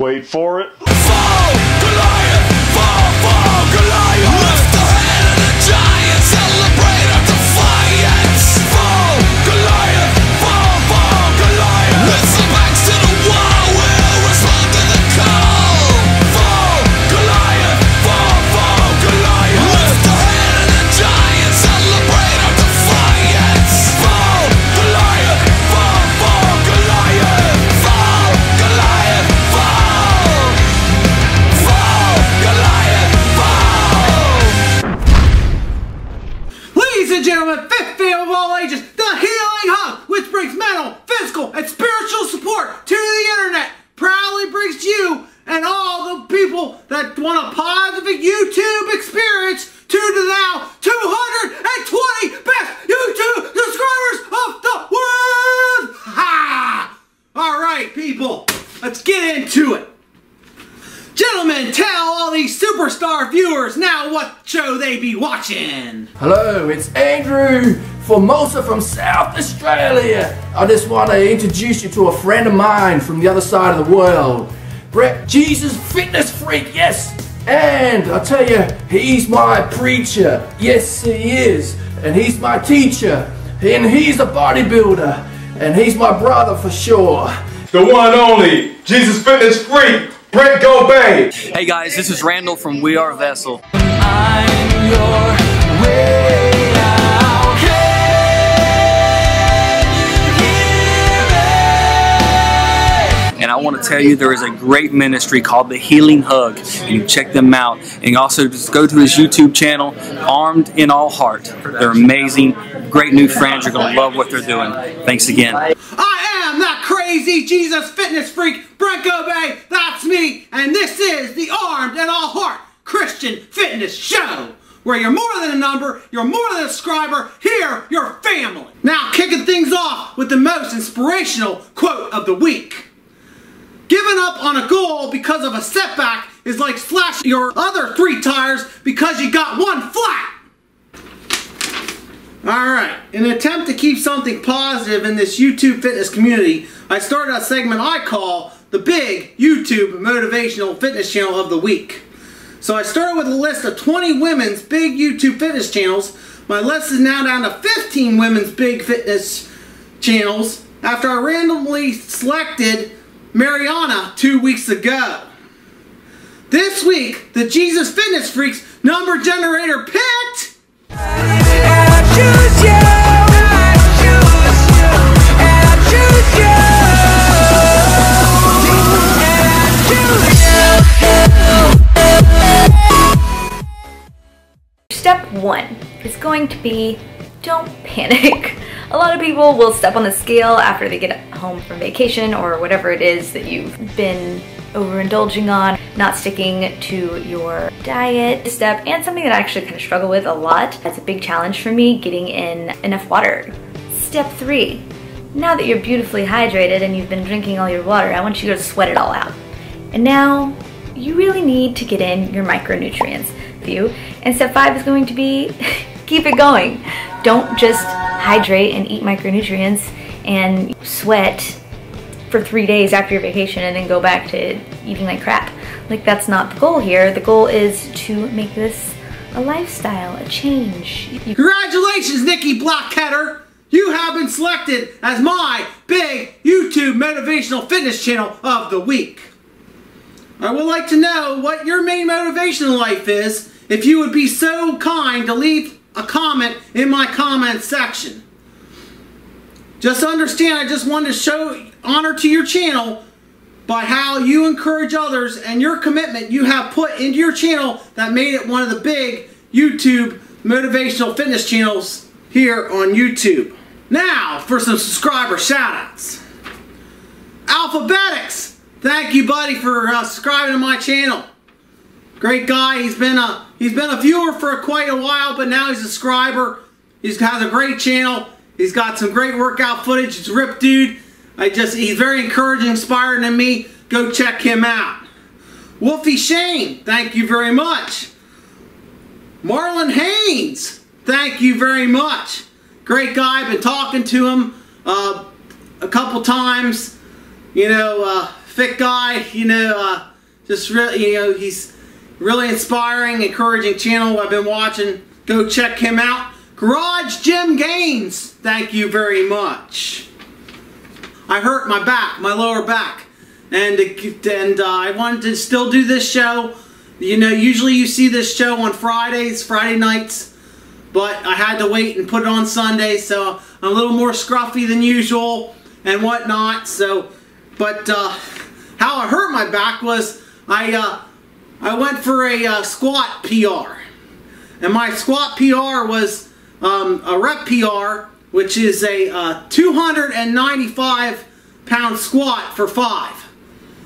Wait for it. Fall, Goliath! Fall, Goliath! Lift the head of the giant, celebrate our defiance! Fall, Goliath! Fall, Goliath! With the backs to the wall, we'll respond to the call! Fall, Goliath! Fall, Goliath! Lift the head of the giant, celebrate our defiance! Fall, Goliath! Fall, Goliath! Fall, Goliath! Fall! Fall, Goliath! Fall! Ladies and gentlemen, fifth fan of all ages, the Healing Hub, which brings mental, physical, and spiritual support to the internet, proudly brings to you and all the people that want a positive YouTube experience to the now 220 best YouTube subscribers of the world! Ha! Alright, people, let's get into it. Gentlemen, tell all these superstar viewers now what show they be watching. Hello, it's Andrew Formosa from South Australia. I just want to introduce you to a friend of mine from the other side of the world. Brett, Jesus Fitness Freak, yes. And I tell you, he's my preacher. Yes, he is. And he's my teacher. And he's a bodybuilder. And he's my brother for sure. The one and only Jesus Fitness Freak, Brett Go Bay. Hey guys, this is Randall from We Are Vessel. I'm your way out. Can you hear me? And I want to tell you there is a great ministry called The Healing Hug. And you check them out. And also just go to his YouTube channel, Armed in All Heart. They're amazing. Great new friends. You're going to love what they're doing. Thanks again. I am that crazy Jesus Fitness Freak, Brent Gobay, that's me, and this is the Armed and All Heart Christian Fitness Show, where you're more than a number, you're more than a subscriber, here, you're family. Now, kicking things off with the most inspirational quote of the week. Giving up on a goal because of a setback is like slashing your other 3 tires because you got one flat. Alright, in an attempt to keep something positive in this YouTube fitness community, I started a segment I call the Big YouTube Motivational Fitness Channel of the Week. So I started with a list of 20 women's big YouTube fitness channels. My list is now down to 15 women's big fitness channels after I randomly selected Mariana 2 weeks ago. This week, the Jesus Fitness Freaks number generator picked... Step 1 is going to be, don't panic. A lot of people will step on the scale after they get home from vacation or whatever it is that you've been overindulging on, not sticking to your diet step, and something that I actually kind of struggle with a lot. That's a big challenge for me, getting in enough water. Step 3, now that you're beautifully hydrated and you've been drinking all your water, I want you to sweat it all out. And now you really need to get in your micronutrients. And step 5 is going to be keep it going. Don't just hydrate and eat micronutrients and sweat for 3 days after your vacation and then go back to eating like crap. Like, that's not the goal here. The goal is to make this a lifestyle, a change. Congratulations, Nikki Blackketter! You have been selected as my big YouTube motivational fitness channel of the week. I would like to know what your main motivation in life is, if you would be so kind to leave a comment in my comment section. Just understand, I just wanted to show honor to your channel by how you encourage others and your commitment you have put into your channel that made it one of the big YouTube motivational fitness channels here on YouTube. Now for some subscriber shoutouts. Alphabetics, thank you, buddy, for subscribing to my channel. Great guy. He's been a viewer for quite a while, but now he's a subscriber. He's has a great channel. He's got some great workout footage. He's a ripped dude. He's very encouraging, inspiring to me. Go check him out. Wolfie Shane, thank you very much. Marlon Haynes, thank you very much. Great guy. Been talking to him a couple times. You know, fit guy. You know, just really, you know, he's really inspiring, encouraging channel I've been watching. Go check him out. Garage Gym Gains, thank you very much. I hurt my back, my lower back, and I wanted to still do this show. You know, usually you see this show on Friday nights, but I had to wait and put it on Sunday, so I'm a little more scruffy than usual and whatnot. So, but how I hurt my back was I went for a squat PR, and my squat PR was a rep PR, which is a 295 pound squat for 5.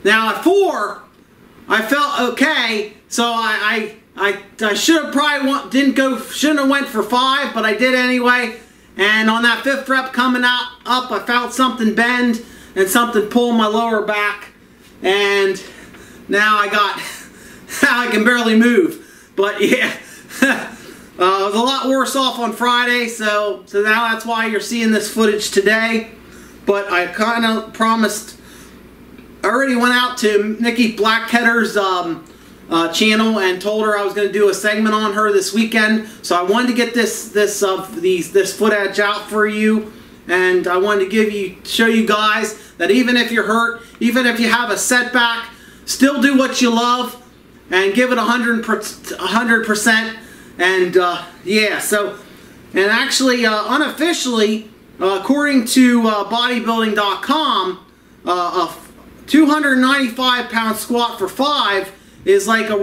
Now at 4, I felt okay, so I should have probably shouldn't have went for 5, but I did anyway. And on that 5th rep coming up, I felt something bend and something pull my lower back, and now I can barely move. But yeah. I was a lot worse off on Friday, so now that's why you're seeing this footage today. But I kind of promised, I already went out to Nikki Blacketter's channel and told her I was going to do a segment on her this weekend. So I wanted to get this footage out for you, and I wanted to show you guys that even if you're hurt, even if you have a setback, still do what you love and give it 100%. And yeah, so, and actually unofficially, according to bodybuilding.com, a 295 pound squat for 5 is like a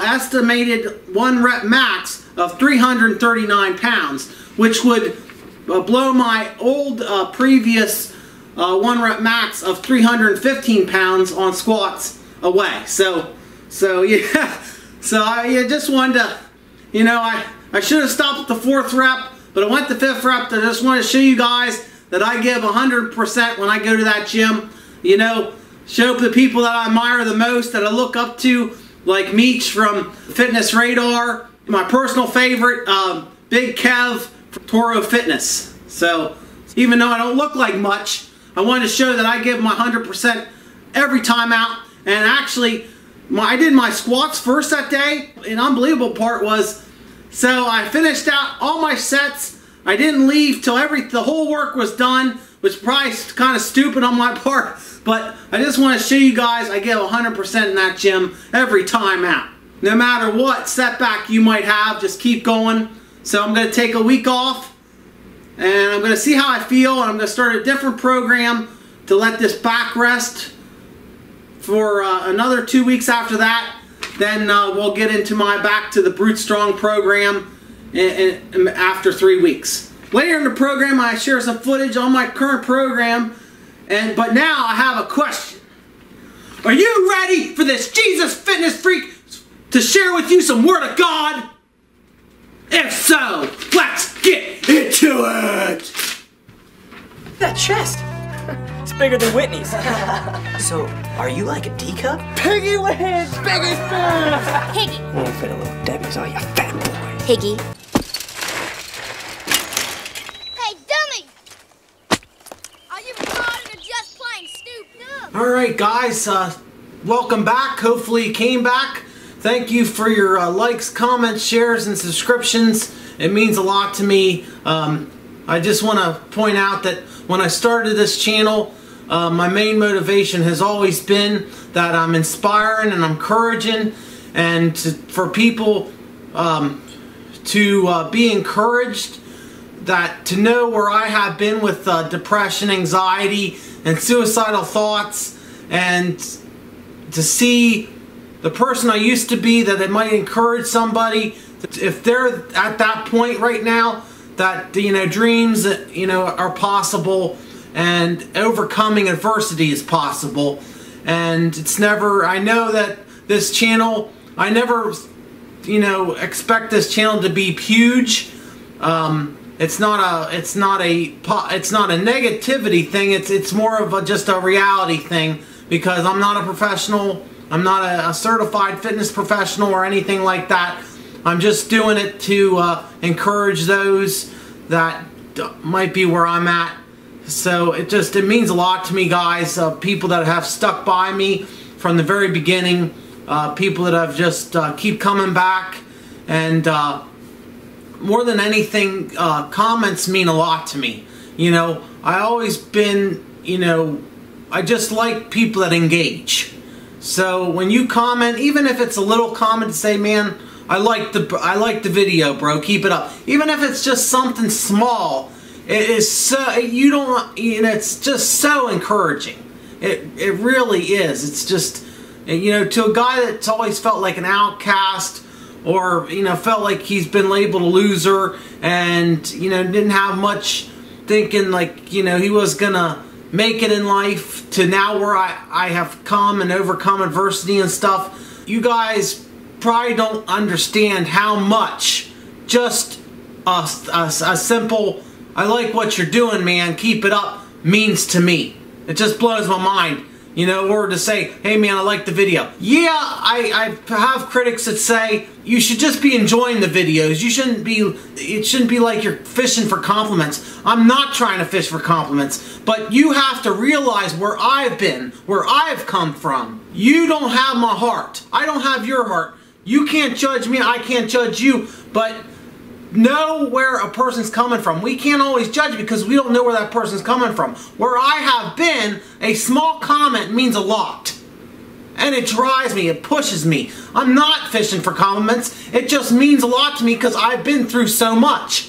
estimated 1 rep max of 339 pounds, which would blow my old previous 1 rep max of 315 pounds on squats away. So yeah, so I just wanted to, you know, I should have stopped at the 4th rep, but I went to 5th rep. I just want to show you guys that I give 100% when I go to that gym. You know, show the people that I admire the most, that I look up to, like Meech from Fitness Radar, my personal favorite, Big Kev from Toro Fitness. So even though I don't look like much, I wanted to show that I give my 100% every time out. And actually, I did my squats first that day. An unbelievable part was, so I finished out all my sets. I didn't leave till the whole work was done, which is probably kind of stupid on my part, but I just want to show you guys I give 100% in that gym every time out. No matter what setback you might have, just keep going. So I'm going to take a week off, and I'm going to see how I feel, and I'm going to start a different program to let this back rest for another 2 weeks after that. Then we'll get into back to the Brute Strong program after 3 weeks. Later in the program, I share some footage on my current program, but now I have a question. Are you ready for this Jesus Fitness Freak to share with you some Word of God? If so, let's get into it! That chest! It's bigger than Whitney's. So, are you like a D cup? Piggy wins! Biggest fan! Higgy. Oh, fit a little Debbie's, oh, you fat boy. Higgy. Hey, dummy! Are you retarded or just plain stupid? Alright guys, welcome back. Hopefully you came back. Thank you for your likes, comments, shares, and subscriptions. It means a lot to me. I just want to point out that when I started this channel, my main motivation has always been that I'm inspiring and I'm encouraging, and for people to be encouraged, that to know where I have been with depression, anxiety, and suicidal thoughts, and to see the person I used to be, that it might encourage somebody if they're at that point right now, that, you know, dreams, you know, are possible, and overcoming adversity is possible. And it's never, I know that this channel, I never, you know, expect this channel to be huge. It's not a negativity thing. It's more of just a reality thing, because I'm not a professional. I'm not a certified fitness professional or anything like that. I'm just doing it to encourage those that might be where I'm at, So it means a lot to me, guys. People that have stuck by me from the very beginning, people that have just keep coming back, and more than anything, comments mean a lot to me. You know, I always been, you know, I just like people that engage. So when you comment, even if it's a little comment to say, man, I like the video, bro, keep it up. Even if it's just something small, it is so, you know, it's just so encouraging. It really is. It's just, you know, to a guy that's always felt like an outcast, or, you know, felt like he's been labeled a loser, and, you know, didn't have much, thinking like, you know, he was gonna make it in life, to now where I have come and overcome adversity and stuff. You guys probably don't understand how much just a simple, I like what you're doing, man, keep it up, means to me. It just blows my mind. You know, or to say, hey man, I like the video. Yeah, I have critics that say you should just be enjoying the videos. You shouldn't be, it shouldn't be like you're fishing for compliments. I'm not trying to fish for compliments, but you have to realize where I've been, where I've come from. You don't have my heart. I don't have your heart. You can't judge me, I can't judge you, but know where a person's coming from. We can't always judge because we don't know where that person's coming from. Where I have been, a small comment means a lot. And it drives me, it pushes me. I'm not fishing for compliments. It just means a lot to me because I've been through so much.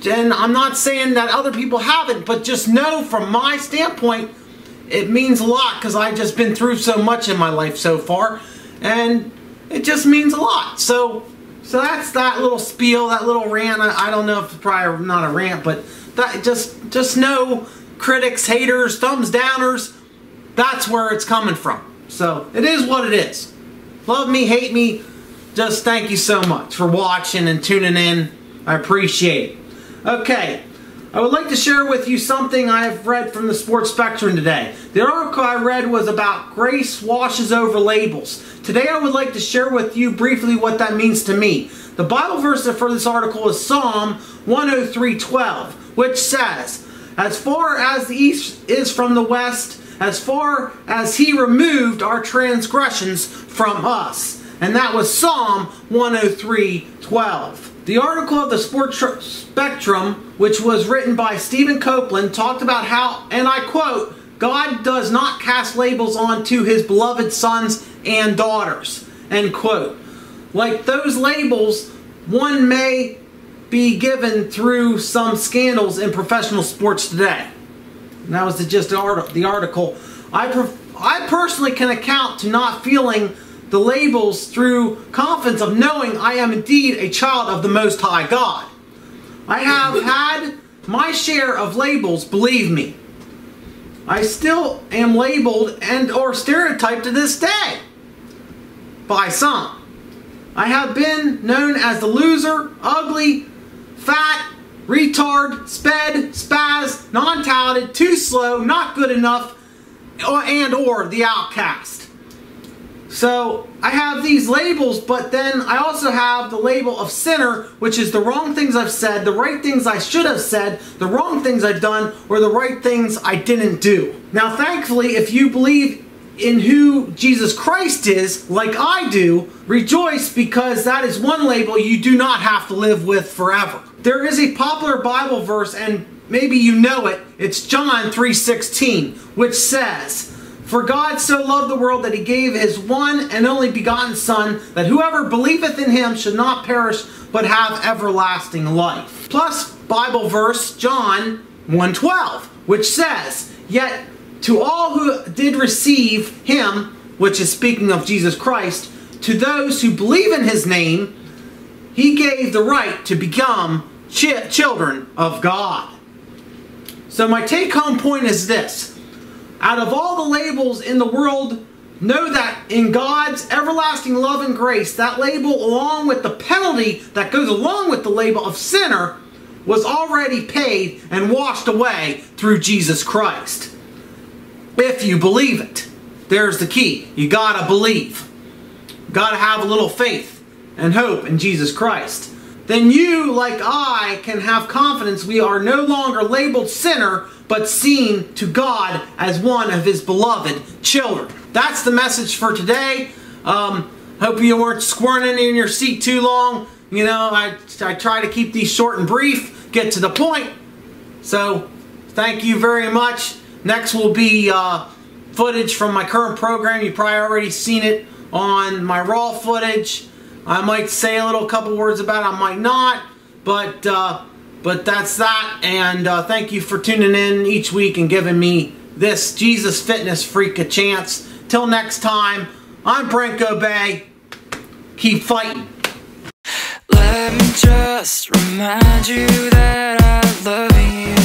And I'm not saying that other people haven't, but just know from my standpoint, it means a lot because I've just been through so much in my life so far. And it just means a lot. So that's that little spiel, that little rant. I don't know if it's probably not a rant, but that just know, critics, haters, thumbs downers, that's where it's coming from. So it is what it is. Love me, hate me, just thank you so much for watching and tuning in. I appreciate it. Okay, I would like to share with you something I've read from the Sports Spectrum today. The article I read was about grace washes over labels. Today I would like to share with you briefly what that means to me. The Bible verse for this article is Psalm 103:12, which says, as far as the east is from the west, as far as he removed our transgressions from us. And that was Psalm 103:12. The article of the Sports Spectrum, which was written by Stephen Copeland, talked about how, and I quote, God does not cast labels onto his beloved sons and daughters, end quote. Like those labels, one may be given through some scandals in professional sports today. And that was just the article. I personally can account to not feeling the labels through confidence of knowing I am indeed a child of the Most High God. I have had my share of labels, believe me. I still am labeled and or stereotyped to this day by some. I have been known as the loser, ugly, fat, retard, sped, spaz, non-talented, too slow, not good enough, and or the outcast. So I have these labels, but then I also have the label of sinner, which is the wrong things I've said, the right things I should have said, the wrong things I've done, or the right things I didn't do. Now thankfully, if you believe in who Jesus Christ is, like I do, rejoice, because that is one label you do not have to live with forever. There is a popular Bible verse, and maybe you know it, it's John 3:16, which says, for God so loved the world that he gave his one and only begotten Son, that whoever believeth in him should not perish, but have everlasting life. Plus, Bible verse, John 1:12, which says, yet to all who did receive him, which is speaking of Jesus Christ, to those who believe in his name, he gave the right to become children of God. So my take-home point is this. Out of all the labels in the world, know that in God's everlasting love and grace, that label, along with the penalty that goes along with the label of sinner, was already paid and washed away through Jesus Christ. If you believe it. There's the key. You gotta believe. Gotta have a little faith and hope in Jesus Christ. then you, like I, can have confidence we are no longer labeled sinner, but seen to God as one of His beloved children. That's the message for today. Hope you weren't squirming in your seat too long. You know, I try to keep these short and brief, get to the point. So, thank you very much. Next will be footage from my current program. You've probably already seen it on my raw footage. I might say a couple words about it, I might not, but that's that. And thank you for tuning in each week and giving me this Jesus Fitness freak a chance. Till next time, I'm Branko Bay. Keep fighting. Let me just remind you that I love you.